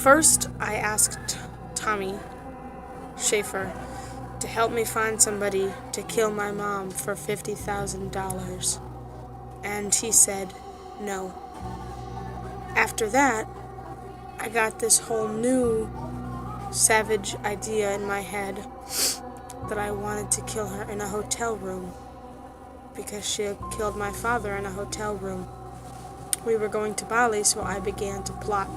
First, I asked Tommy Schaefer to help me find somebody to kill my mom for $50,000. And he said no. After that, I got this whole new savage idea in my head that I wanted to kill her in a hotel room because she had killed my father in a hotel room. We were going to Bali, so I began to plot.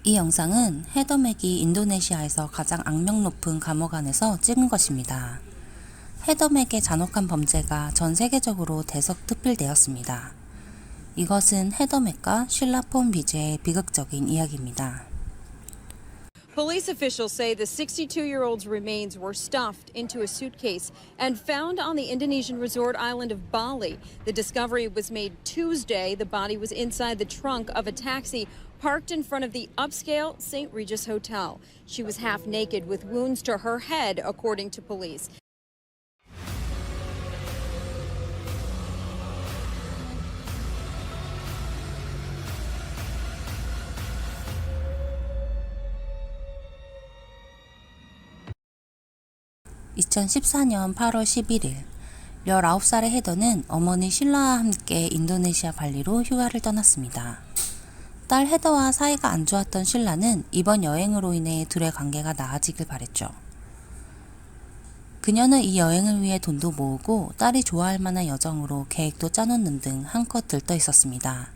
이 영상은 헤더 맥이 인도네시아에서 가장 악명 높은 감옥 안에서 찍은 것입니다. 헤더 맥의 잔혹한 범죄가 전 세계적으로 대서특필되었습니다. 이것은 헤더 맥과 쉴라 폰 비제의 비극적인 이야기입니다. Police officials say the 62-year-old's remains were stuffed into a suitcase and found on the Indonesian resort island of Bali. The discovery was made Tuesday. The body was inside the trunk of a taxi parked in front of the upscale St. Regis Hotel. She was half naked with wounds to her head, according to police. (2014년 8월 11일) 19살의 헤더는 어머니 실라와 함께 인도네시아 발리로 휴가를 떠났습니다. 딸 헤더와 사이가 안 좋았던 실라는 이번 여행으로 인해 둘의 관계가 나아지길 바랬죠. 그녀는 이 여행을 위해 돈도 모으고 딸이 좋아할 만한 여정으로 계획도 짜놓는 등 한껏 들떠 있었습니다.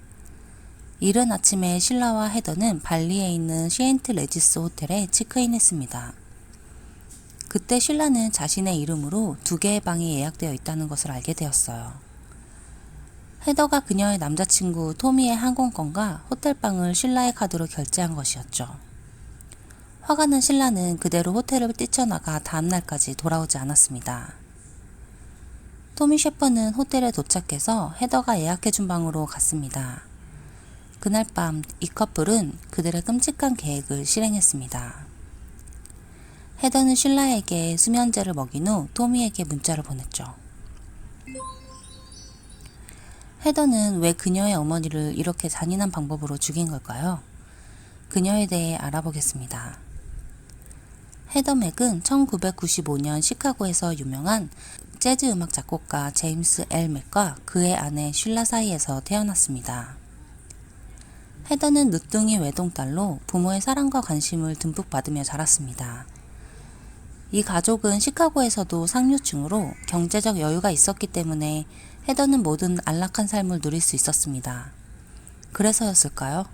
이른 아침에 실라와 헤더는 발리에 있는 시엔트 레지스 호텔에 체크인했습니다. 그때 실라는 자신의 이름으로 2개의 방이 예약되어 있다는 것을 알게 되었어요. 헤더가 그녀의 남자친구 토미의 항공권과 호텔방을 실라의 카드로 결제한 것이었죠. 화가 난 실라는 그대로 호텔을 뛰쳐나가 다음날까지 돌아오지 않았습니다. 토미 셰퍼는 호텔에 도착해서 헤더가 예약해준 방으로 갔습니다. 그날 밤 이 커플은 그들의 끔찍한 계획을 실행했습니다. 헤더는 실라에게 수면제를 먹인 후 토미에게 문자를 보냈죠. 헤더는 왜 그녀의 어머니를 이렇게 잔인한 방법으로 죽인 걸까요? 그녀에 대해 알아보겠습니다. 헤더 맥은 1995년 시카고에서 유명한 재즈 음악 작곡가 제임스 엘 맥과 그의 아내 쉴라 사이에서 태어났습니다. 헤더는 늦둥이 외동딸로 부모의 사랑과 관심을 듬뿍 받으며 자랐습니다. 이 가족은 시카고에서도 상류층으로 경제적 여유가 있었기 때문에 헤더는 모든 안락한 삶을 누릴 수 있었습니다. 그래서였을까요?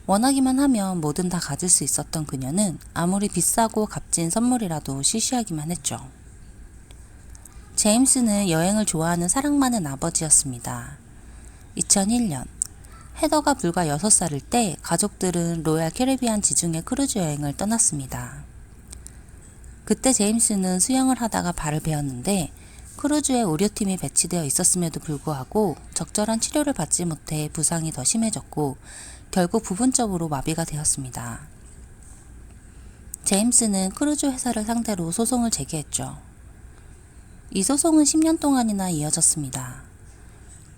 원하기만 하면 뭐든 다 가질 수 있었던 그녀는 아무리 비싸고 값진 선물이라도 시시하기만 했죠. 제임스는 여행을 좋아하는 사랑 많은 아버지였습니다. 2001년 헤더가 불과 6살일 때 가족들은 로얄 캐리비안 지중해 크루즈 여행을 떠났습니다. 그때 제임스는 수영을 하다가 발을 베었는데 크루즈에 의료팀이 배치되어 있었음에도 불구하고 적절한 치료를 받지 못해 부상이 더 심해졌고 결국 부분적으로 마비가 되었습니다. 제임스는 크루즈 회사를 상대로 소송을 제기했죠. 이 소송은 10년 동안이나 이어졌습니다.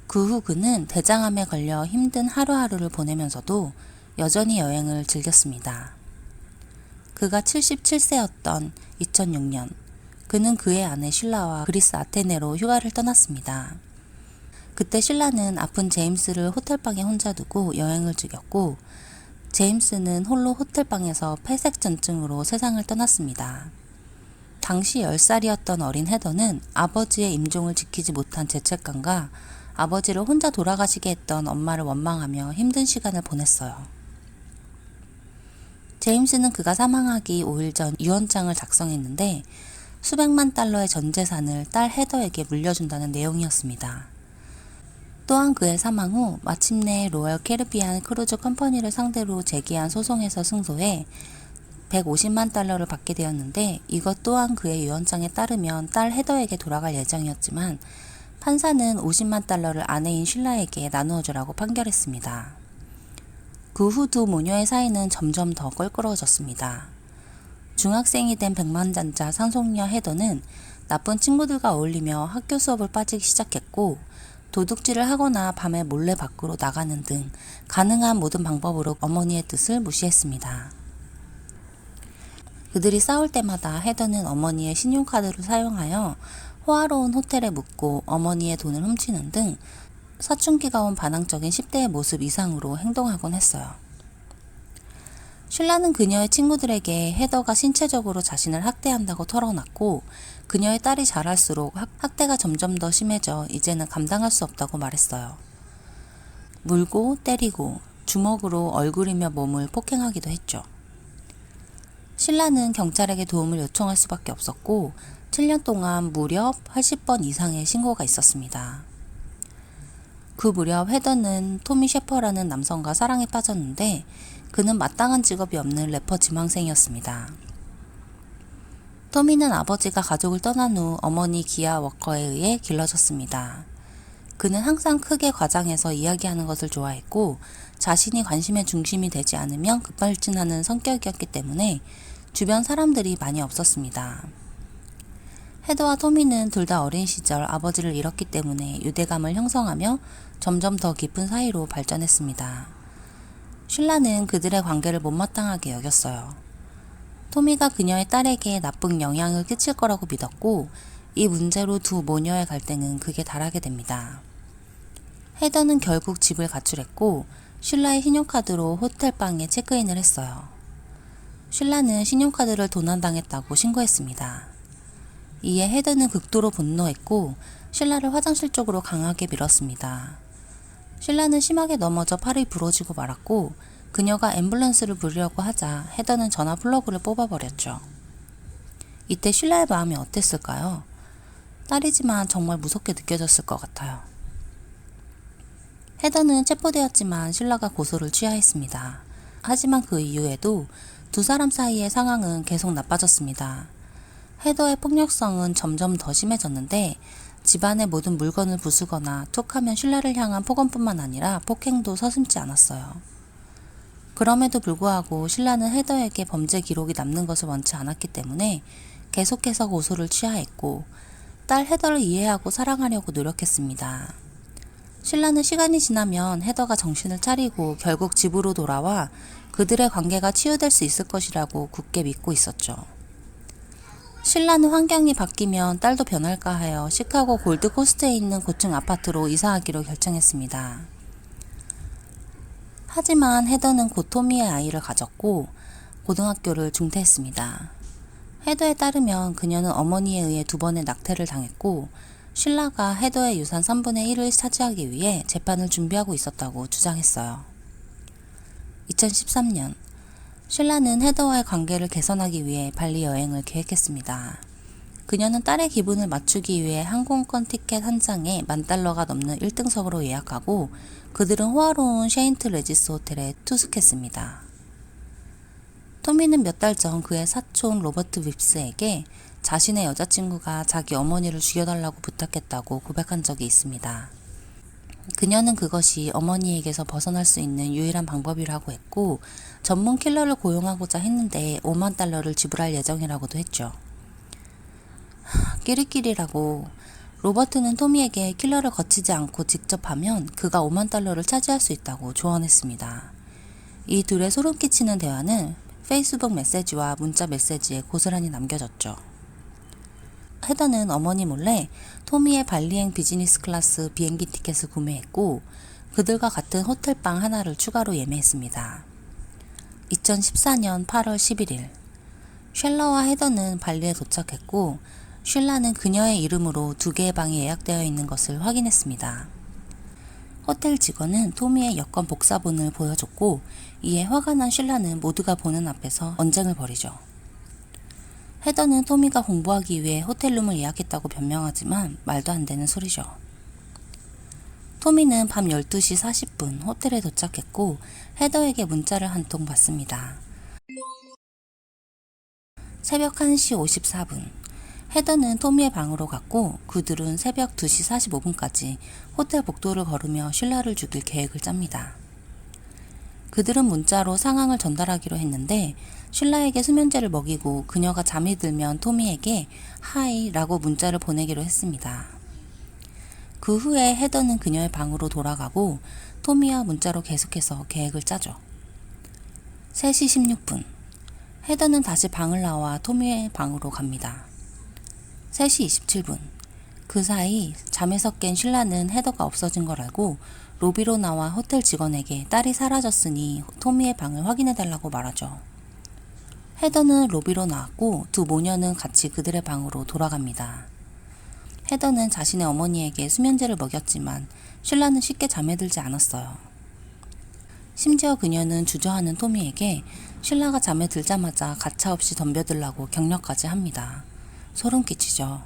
그 후 그는 대장암에 걸려 힘든 하루하루를 보내면서도 여전히 여행을 즐겼습니다. 그가 77세였던 2006년, 그는 그의 아내 실라와 그리스 아테네로 휴가를 떠났습니다. 그때 실라는 아픈 제임스를 호텔방에 혼자 두고 여행을 즐겼고, 제임스는 홀로 호텔방에서 폐색전증으로 세상을 떠났습니다. 당시 10살이었던 어린 헤더는 아버지의 임종을 지키지 못한 죄책감과 아버지를 혼자 돌아가시게 했던 엄마를 원망하며 힘든 시간을 보냈어요. 제임스는 그가 사망하기 5일 전 유언장을 작성했는데 수백만 달러의 전 재산을 딸 헤더에게 물려준다는 내용이었습니다. 또한 그의 사망 후 마침내 로열 캐리비안 크루즈 컴퍼니를 상대로 제기한 소송에서 승소해 150만 달러를 받게 되었는데 이것 또한 그의 유언장에 따르면 딸 헤더에게 돌아갈 예정이었지만 판사는 50만 달러를 아내인 쉴라에게 나누어 주라고 판결했습니다. 그 후 두 모녀의 사이는 점점 더 껄끄러워졌습니다. 중학생이 된 백만장자 상속녀 헤더는 나쁜 친구들과 어울리며 학교 수업을 빠지기 시작했고 도둑질을 하거나 밤에 몰래 밖으로 나가는 등 가능한 모든 방법으로 어머니의 뜻을 무시했습니다. 그들이 싸울 때마다 헤더는 어머니의 신용카드를 사용하여 호화로운 호텔에 묵고 어머니의 돈을 훔치는 등 사춘기가 온 반항적인 10대의 모습 이상으로 행동하곤 했어요. 쉴라는 그녀의 친구들에게 헤더가 신체적으로 자신을 학대한다고 털어놨고, 그녀의 딸이 자랄수록 학대가 점점 더 심해져 이제는 감당할 수 없다고 말했어요. 물고 때리고 주먹으로 얼굴이며 몸을 폭행하기도 했죠. 쉴라는 경찰에게 도움을 요청할 수밖에 없었고 7년 동안 무려 80번 이상의 신고가 있었습니다. 그 무렵 헤더는 토미 셰퍼라는 남성과 사랑에 빠졌는데 그는 마땅한 직업이 없는 래퍼 지망생이었습니다. 토미는 아버지가 가족을 떠난 후 어머니 기아 워커에 의해 길러졌습니다. 그는 항상 크게 과장해서 이야기하는 것을 좋아했고 자신이 관심의 중심이 되지 않으면 급발진하는 성격이었기 때문에 주변 사람들이 많이 없었습니다. 헤더와 토미는 둘 다 어린 시절 아버지를 잃었기 때문에 유대감을 형성하며 점점 더 깊은 사이로 발전했습니다. 쉴라는 그들의 관계를 못마땅하게 여겼어요. 토미가 그녀의 딸에게 나쁜 영향을 끼칠 거라고 믿었고 이 문제로 두 모녀의 갈등은 극에 달하게 됩니다. 헤더는 결국 집을 가출했고 쉴라의 신용카드로 호텔방에 체크인을 했어요. 쉴라는 신용카드를 도난당했다고 신고했습니다. 이에 헤더는 극도로 분노했고 쉴라를 화장실 쪽으로 강하게 밀었습니다. 쉴라는 심하게 넘어져 팔이 부러지고 말았고 그녀가 앰뷸런스를 부르려고 하자 헤더는 전화 플러그를 뽑아버렸죠. 이때 쉴라의 마음이 어땠을까요? 딸이지만 정말 무섭게 느껴졌을 것 같아요. 헤더는 체포되었지만 쉴라가 고소를 취하했습니다. 하지만 그 이후에도 두 사람 사이의 상황은 계속 나빠졌습니다. 헤더의 폭력성은 점점 더 심해졌는데 집안의 모든 물건을 부수거나 툭하면 쉴라를 향한 폭언뿐만 아니라 폭행도 서슴지 않았어요. 그럼에도 불구하고 쉴라는 헤더에게 범죄 기록이 남는 것을 원치 않았기 때문에 계속해서 고소를 취하했고 딸 헤더를 이해하고 사랑하려고 노력했습니다. 쉴라는 시간이 지나면 헤더가 정신을 차리고 결국 집으로 돌아와 그들의 관계가 치유될 수 있을 것이라고 굳게 믿고 있었죠. 쉴라는 환경이 바뀌면 딸도 변할까 하여 시카고 골드코스트에 있는 고층 아파트로 이사하기로 결정했습니다. 하지만 헤더는 곧 토미의 아이를 가졌고 고등학교를 중퇴했습니다. 헤더에 따르면 그녀는 어머니에 의해 2번의 낙태를 당했고 쉴라가 헤더의 유산 3분의 1을 차지하기 위해 재판을 준비하고 있었다고 주장했어요. 2013년 쉴라는 헤더와의 관계를 개선하기 위해 발리 여행을 계획했습니다. 그녀는 딸의 기분을 맞추기 위해 항공권 티켓 한 장에 $10,000가 넘는 1등석으로 예약하고 그들은 호화로운 셰인트 레지스 호텔에 투숙했습니다. 토미는 몇 달 전 그의 사촌 로버트 윕스에게 자신의 여자친구가 자기 어머니를 죽여달라고 부탁했다고 고백한 적이 있습니다. 그녀는 그것이 어머니에게서 벗어날 수 있는 유일한 방법이라고 했고 전문 킬러를 고용하고자 했는데 $50,000를 지불할 예정이라고도 했죠. 끼리끼리라고 로버트는 토미에게 킬러를 거치지 않고 직접 하면 그가 $50,000를 차지할 수 있다고 조언했습니다. 이 둘의 소름 끼치는 대화는 페이스북 메시지와 문자 메시지에 고스란히 남겨졌죠. 헤더는 어머니 몰래 토미의 발리행 비즈니스 클래스 비행기 티켓을 구매했고 그들과 같은 호텔방 하나를 추가로 예매했습니다. 2014년 8월 11일 쉘러와 헤더는 발리에 도착했고 쉴라는 그녀의 이름으로 2개의 방이 예약되어 있는 것을 확인했습니다. 호텔 직원은 토미의 여권 복사본을 보여줬고 이에 화가 난 쉴라는 모두가 보는 앞에서 언쟁을 벌이죠. 헤더는 토미가 공부하기 위해 호텔룸을 예약했다고 변명하지만 말도 안 되는 소리죠. 토미는 밤 12시 40분 호텔에 도착했고 헤더에게 문자를 한 통 받습니다. 새벽 1시 54분 헤더는 토미의 방으로 갔고 그들은 새벽 2시 45분까지 호텔 복도를 걸으며 쉴라를 죽일 계획을 짭니다. 그들은 문자로 상황을 전달하기로 했는데 쉴라에게 수면제를 먹이고 그녀가 잠이 들면 토미에게 하이 라고 문자를 보내기로 했습니다. 그 후에 헤더는 그녀의 방으로 돌아가고 토미와 문자로 계속해서 계획을 짜죠. 3시 16분, 헤더는 다시 방을 나와 토미의 방으로 갑니다. 3시 27분, 그 사이 잠에서 깬 쉴라는 헤더가 없어진 걸 알고 로비로 나와 호텔 직원에게 딸이 사라졌으니 토미의 방을 확인해달라고 말하죠. 헤더는 로비로 나왔고 두 모녀는 같이 그들의 방으로 돌아갑니다. 헤더는 자신의 어머니에게 수면제를 먹였지만 쉴라는 쉽게 잠에 들지 않았어요. 심지어 그녀는 주저하는 토미에게 쉴라가 잠에 들자마자 가차없이 덤벼들라고 격려까지 합니다. 소름 끼치죠.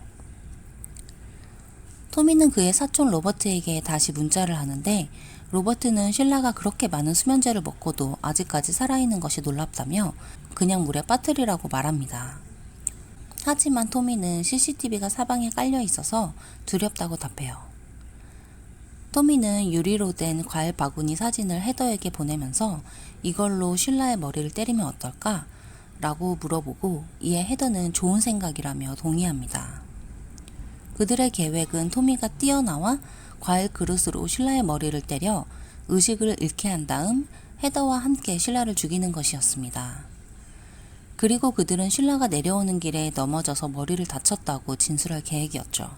토미는 그의 사촌 로버트에게 다시 문자를 하는데 로버트는 쉴라가 그렇게 많은 수면제를 먹고도 아직까지 살아있는 것이 놀랍다며 그냥 물에 빠뜨리라고 말합니다. 하지만 토미는 CCTV가 사방에 깔려 있어서 두렵다고 답해요. 토미는 유리로 된 과일 바구니 사진을 헤더에게 보내면서 이걸로 쉴라의 머리를 때리면 어떨까? 라고 물어보고 이에 헤더는 좋은 생각이라며 동의합니다. 그들의 계획은 토미가 뛰어나와 과일 그릇으로 쉴라의 머리를 때려 의식을 잃게 한 다음 헤더와 함께 쉴라를 죽이는 것이었습니다. 그리고 그들은 쉴라가 내려오는 길에 넘어져서 머리를 다쳤다고 진술할 계획이었죠.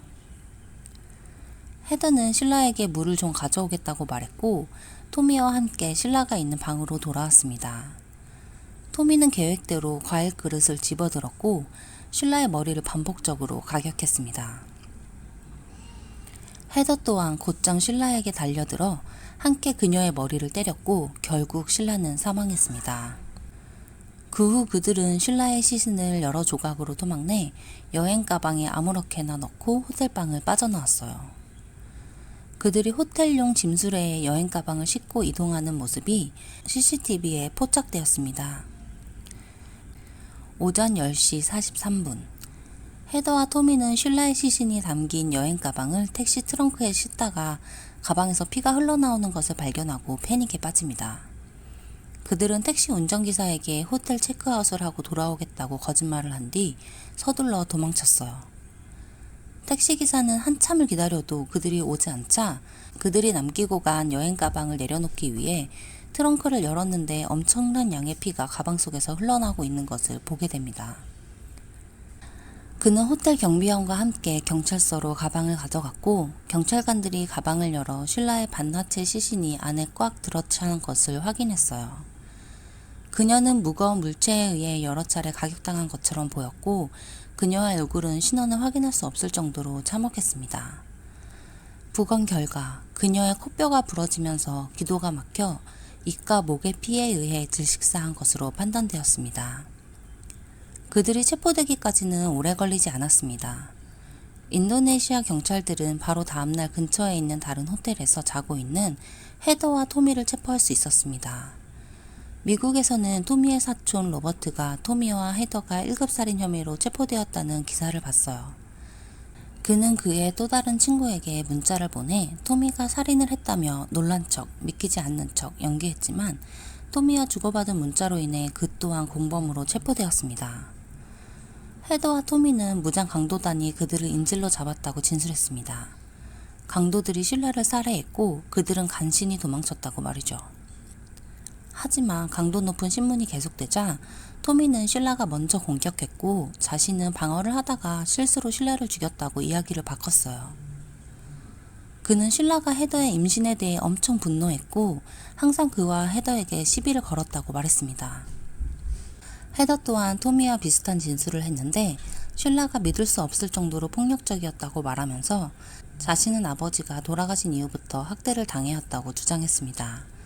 헤더는 쉴라에게 물을 좀 가져오겠다고 말했고 토미와 함께 쉴라가 있는 방으로 돌아왔습니다. 토미는 계획대로 과일 그릇을 집어들었고 쉴라의 머리를 반복적으로 가격했습니다. 헤더 또한 곧장 쉴라에게 달려들어 함께 그녀의 머리를 때렸고 결국 쉴라는 사망했습니다. 그 후 그들은 쉴라의 시신을 여러 조각으로 토막내 여행 가방에 아무렇게나 넣고 호텔방을 빠져나왔어요. 그들이 호텔용 짐수레에 여행 가방을 싣고 이동하는 모습이 CCTV에 포착되었습니다. 오전 10시 43분, 헤더와 토미는 쉴라의 시신이 담긴 여행 가방을 택시 트렁크에 싣다가 가방에서 피가 흘러나오는 것을 발견하고 패닉에 빠집니다. 그들은 택시 운전기사에게 호텔 체크아웃을 하고 돌아오겠다고 거짓말을 한 뒤 서둘러 도망쳤어요. 택시기사는 한참을 기다려도 그들이 오지 않자 그들이 남기고 간 여행 가방을 내려놓기 위해 트렁크를 열었는데 엄청난 양의 피가 가방 속에서 흘러나오고 있는 것을 보게 됩니다. 그는 호텔 경비원과 함께 경찰서로 가방을 가져갔고 경찰관들이 가방을 열어 쉴라의 반나체 시신이 안에 꽉 들어찬 것을 확인했어요. 그녀는 무거운 물체에 의해 여러 차례 가격당한 것처럼 보였고 그녀의 얼굴은 신원을 확인할 수 없을 정도로 참혹했습니다. 부검 결과 그녀의 코뼈가 부러지면서 기도가 막혀 입과 목의 피에 의해 질식사한 것으로 판단되었습니다. 그들이 체포되기까지는 오래 걸리지 않았습니다. 인도네시아 경찰들은 바로 다음날 근처에 있는 다른 호텔에서 자고 있는 헤더와 토미를 체포할 수 있었습니다. 미국에서는 토미의 사촌 로버트가 토미와 헤더가 1급살인 혐의로 체포되었다는 기사를 봤어요. 그는 그의 또 다른 친구에게 문자를 보내 토미가 살인을 했다며 놀란 척, 믿기지 않는 척 연기했지만 토미와 주고받은 문자로 인해 그 또한 공범으로 체포되었습니다. 헤더와 토미는 무장 강도단이 그들을 인질로 잡았다고 진술했습니다. 강도들이 쉴라를 살해했고 그들은 간신히 도망쳤다고 말이죠. 하지만 강도 높은 신문이 계속되자 토미는 쉴라가 먼저 공격했고 자신은 방어를 하다가 실수로 쉴라를 죽였다고 이야기를 바꿨어요. 그는 쉴라가 헤더의 임신에 대해 엄청 분노했고 항상 그와 헤더에게 시비를 걸었다고 말했습니다. 헤더 또한 토미와 비슷한 진술을 했는데 쉴라가 믿을 수 없을 정도로 폭력적이었다고 말하면서 자신은 아버지가 돌아가신 이후부터 학대를 당해왔다고 주장했습니다.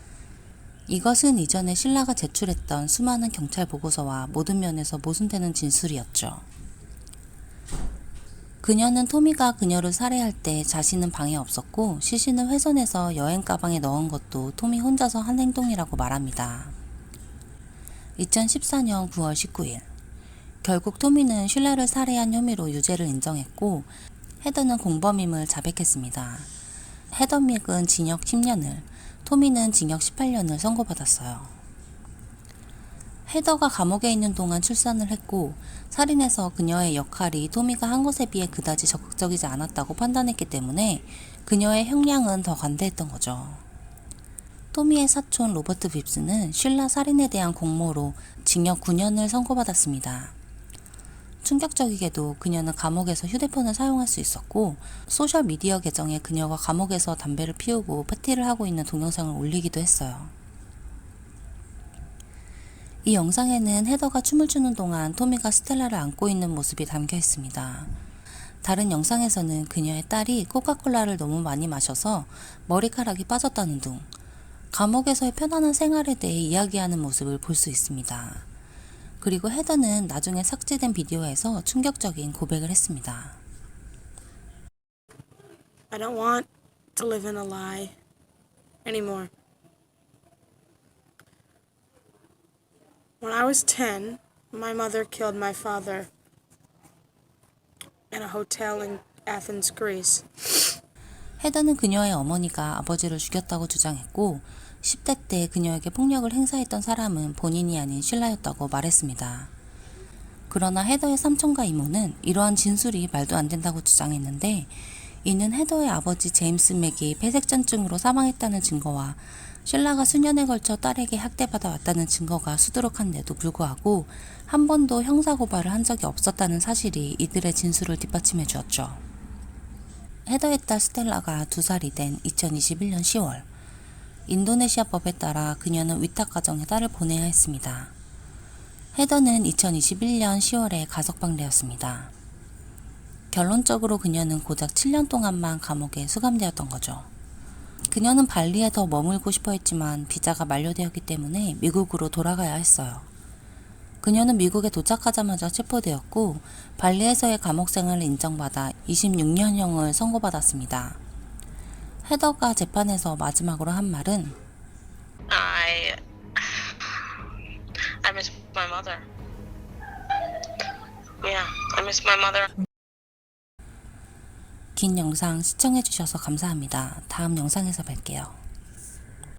이것은 이전에 쉴라가 제출했던 수많은 경찰 보고서와 모든 면에서 모순되는 진술이었죠. 그녀는 토미가 그녀를 살해할 때 자신은 방에 없었고 시신을 훼손해서 여행 가방에 넣은 것도 토미 혼자서 한 행동이라고 말합니다. 2014년 9월 19일, 결국 토미는 쉴라를 살해한 혐의로 유죄를 인정했고 헤더는 공범임을 자백했습니다. 헤더믹은 징역 10년을, 토미는 징역 18년을 선고받았어요. 헤더가 감옥에 있는 동안 출산을 했고 살인해서 그녀의 역할이 토미가 한 것에 비해 그다지 적극적이지 않았다고 판단했기 때문에 그녀의 형량은 더 관대했던 거죠. 토미의 사촌 로버트 빕스는 쉴라 살인에 대한 공모로 징역 9년을 선고받았습니다. 충격적이게도 그녀는 감옥에서 휴대폰을 사용할 수 있었고 소셜미디어 계정에 그녀가 감옥에서 담배를 피우고 파티를 하고 있는 동영상을 올리기도 했어요. 이 영상에는 헤더가 춤을 추는 동안 토미가 스텔라를 안고 있는 모습이 담겨 있습니다. 다른 영상에서는 그녀의 딸이 코카콜라를 너무 많이 마셔서 머리카락이 빠졌다는 등 감옥에서의 편안한 생활에 대해 이야기하는 모습을 볼 수 있습니다. 그리고 헤더는 나중에 삭제된 비디오에서 충격적인 고백을 했습니다. I don't want to live in a lie anymore. When I was 10, my mother killed my father in a hotel in Athens, Greece. 헤더는 그녀의 어머니가 아버지를 죽였다고 주장했고 10대 때 그녀에게 폭력을 행사했던 사람은 본인이 아닌 쉴라였다고 말했습니다. 그러나 헤더의 삼촌과 이모는 이러한 진술이 말도 안 된다고 주장했는데 이는 헤더의 아버지 제임스 맥이 폐색전증으로 사망했다는 증거와 쉴라가 수년에 걸쳐 딸에게 학대받아 왔다는 증거가 수두룩한데도 불구하고 한 번도 형사고발을 한 적이 없었다는 사실이 이들의 진술을 뒷받침해 주었죠. 헤더의 딸 스텔라가 2살이 된 2021년 10월 인도네시아 법에 따라 그녀는 위탁가정에 딸을 보내야 했습니다. 헤더는 2021년 10월에 가석방되었습니다. 결론적으로 그녀는 고작 7년 동안만 감옥에 수감되었던 거죠. 그녀는 발리에 더 머물고 싶어 했지만 비자가 만료되었기 때문에 미국으로 돌아가야 했어요. 그녀는 미국에 도착하자마자 체포되었고 발리에서의 감옥 생활을 인정받아 26년형을 선고받았습니다. 헤더가 재판에서 마지막으로 한 말은 I miss my mother. Yeah, I miss my mother. 긴 영상 시청해주셔서 감사합니다. 다음 영상에서 뵐게요.